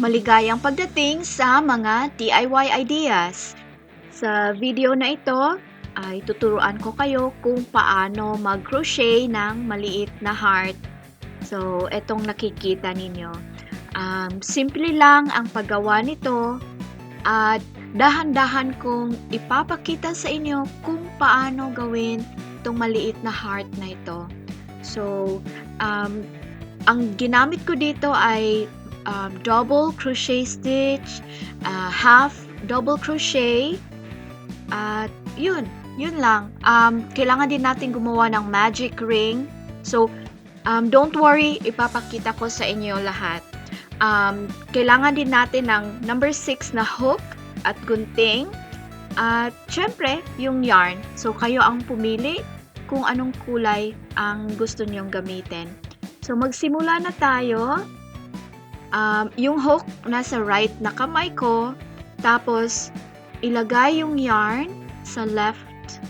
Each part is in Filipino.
Maligayang pagdating sa mga DIY ideas. Sa video na ito ay tuturuan ko kayo kung paano mag-crochet ng maliit na heart. So, etong nakikita ninyo. Simple lang ang paggawa nito at dahan-dahan kong ipapakita sa inyo kung paano gawin itong maliit na heart na ito. So, ang ginamit ko dito ay double crochet stitch, half double crochet, at yun lang. Kailangan din natin gumawa ng magic ring. So, don't worry, ipapakita ko sa inyo lahat. Kailangan din natin ng number 6 na hook at gunting. At syempre, yung yarn. So, kayo ang pumili kung anong kulay ang gusto nyong gamitin. So, magsimula na tayo. Yung hook nasa right na kamay ko, tapos ilagay yung yarn sa left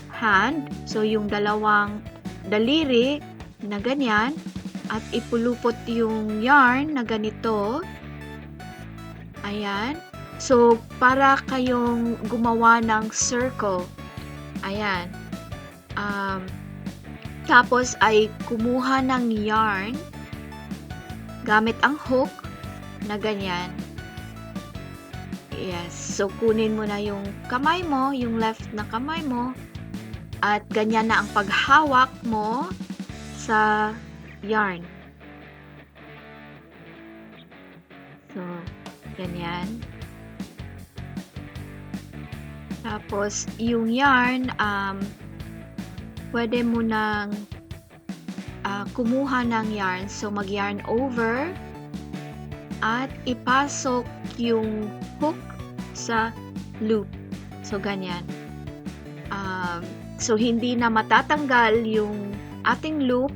hand, so yung dalawang daliri na ganyan, at ipulupot yung yarn na ganito. Ayan. So, para kayong gumawa ng circle. Ayan. Tapos ay kumuha ng yarn gamit ang hook na ganyan. Yes. So, kunin mo na yung kamay mo, yung left na kamay mo, at ganyan na ang paghawak mo sa yarn. So, ganyan. Tapos, yung yarn, pwede mo nang kumuha ng yarn. So, mag-yarn over at ipasok yung hook sa loop. So, ganyan. So, hindi na matatanggal yung ating loop.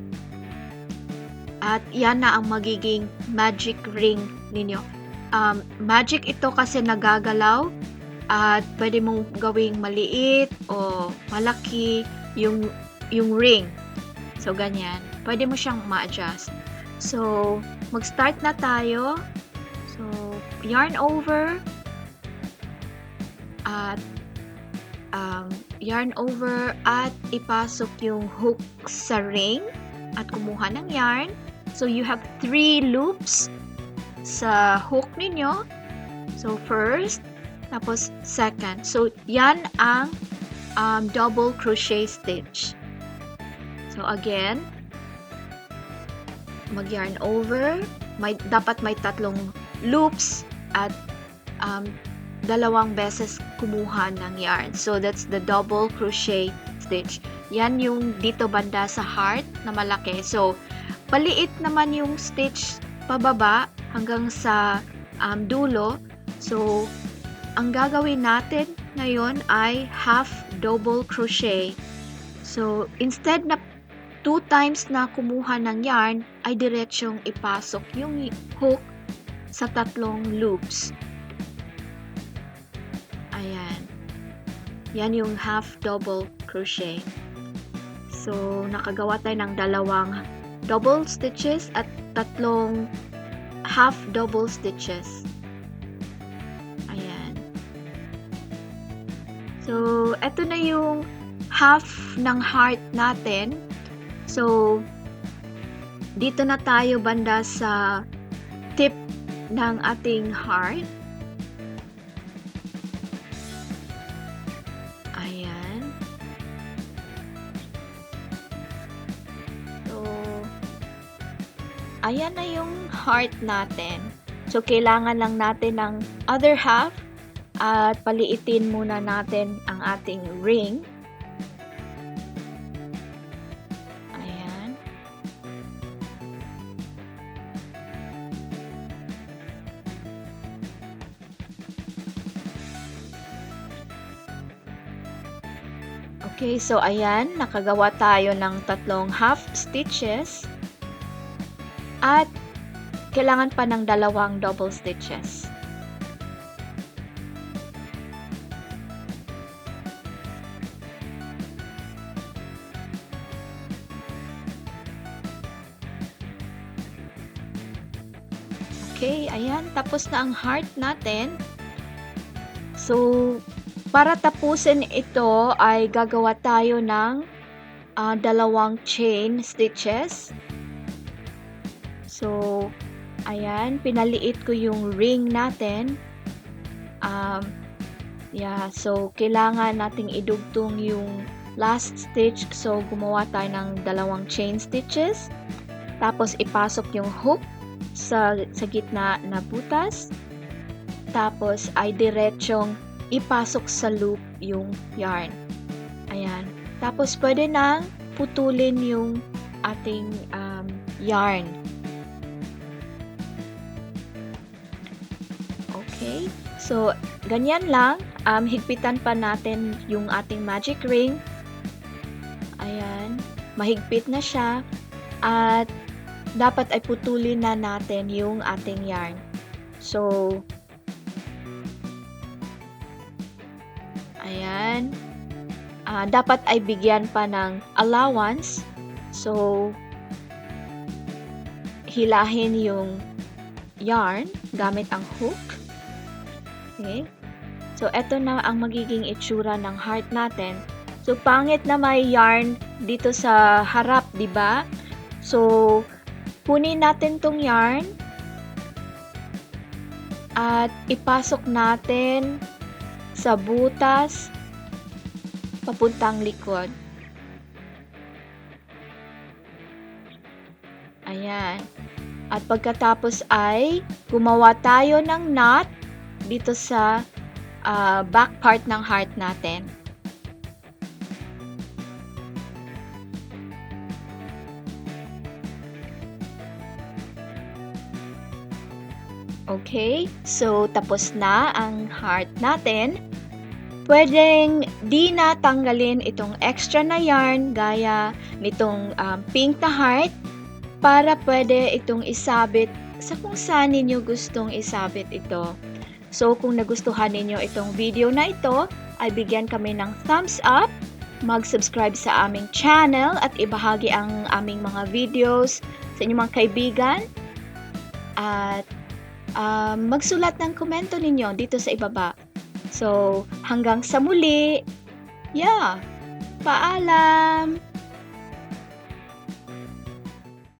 At yan na ang magiging magic ring ninyo. Magic ito kasi nagagalaw. At pwede mong gawing maliit o malaki yung ring. So, ganyan. Pwede mo siyang ma-adjust. So, mag-start na tayo. So, yarn over at ipasok yung hook sa ring at kumuha ng yarn. So, you have 3 loops sa hook ninyo. So, first, tapos second. So, yan ang double crochet stitch. So, again, mag-yarn over. Dapat may 3 loops at 2 beses kumuha ng yarn. So, that's the double crochet stitch. Yan yung dito banda sa heart na malaki. So, paliit naman yung stitch pababa hanggang sa dulo. So, ang gagawin natin ngayon ay half double crochet. So, instead na 2 times na kumuha ng yarn, ay diretsyong ipasok yung hook sa 3 loops. Ayan. Yan yung half double crochet. So, nakagawa tayo ng 2 double stitches at 3 half double stitches. Ayan. So, eto na yung half ng heart natin. So, dito na tayo banda sa tip ng ating heart. Ayan. So, ayan na yung heart natin. So, kailangan lang natin ng other half at paliitin muna natin ang ating ring. Okay, so ayan, nakagawa tayo ng 3 half stitches at kailangan pa ng 2 double stitches. Okay, ayan, tapos na ang heart natin. So, para tapusin ito ay gagawa tayo ng 2 chain stitches. So, ayan, pinaliit ko yung ring natin. Yeah, so kailangan nating idugtong yung last stitch. So, gumawa tayo ng 2 chain stitches. Tapos, ipasok yung hook sa gitna na butas. Tapos, ay diretsong ipasok sa loop yung yarn. Ayan. Tapos, pwede nang putulin yung ating yarn. Okay. So, ganyan lang. Higpitan pa natin yung ating magic ring. Ayan. Mahigpit na siya. At dapat ay putulin na natin yung ating yarn. So, ayan. Dapat ay bigyan pa ng allowance. So, hilahin yung yarn gamit ang hook. Okay. So, eto na ang magiging itsura ng heart natin. So, pangit na may yarn dito sa harap, di ba? So, kunin natin tong yarn at ipasok natin sa butas papuntang likod. Ayan. At pagkatapos ay gumawa tayo ng knot dito sa back part ng heart natin. Okay, so tapos na ang heart natin. Pwedeng di na tanggalin itong extra na yarn gaya nitong pink na heart para pwede itong isabit sa kung saan ninyo gustong isabit ito. So kung nagustuhan ninyo itong video na ito, ay bigyan kami ng thumbs up, mag-subscribe sa aming channel at ibahagi ang aming mga videos sa inyong mga kaibigan at magsulat ng komento ninyo dito sa ibaba. So, hanggang sa muli. Yeah, paalam!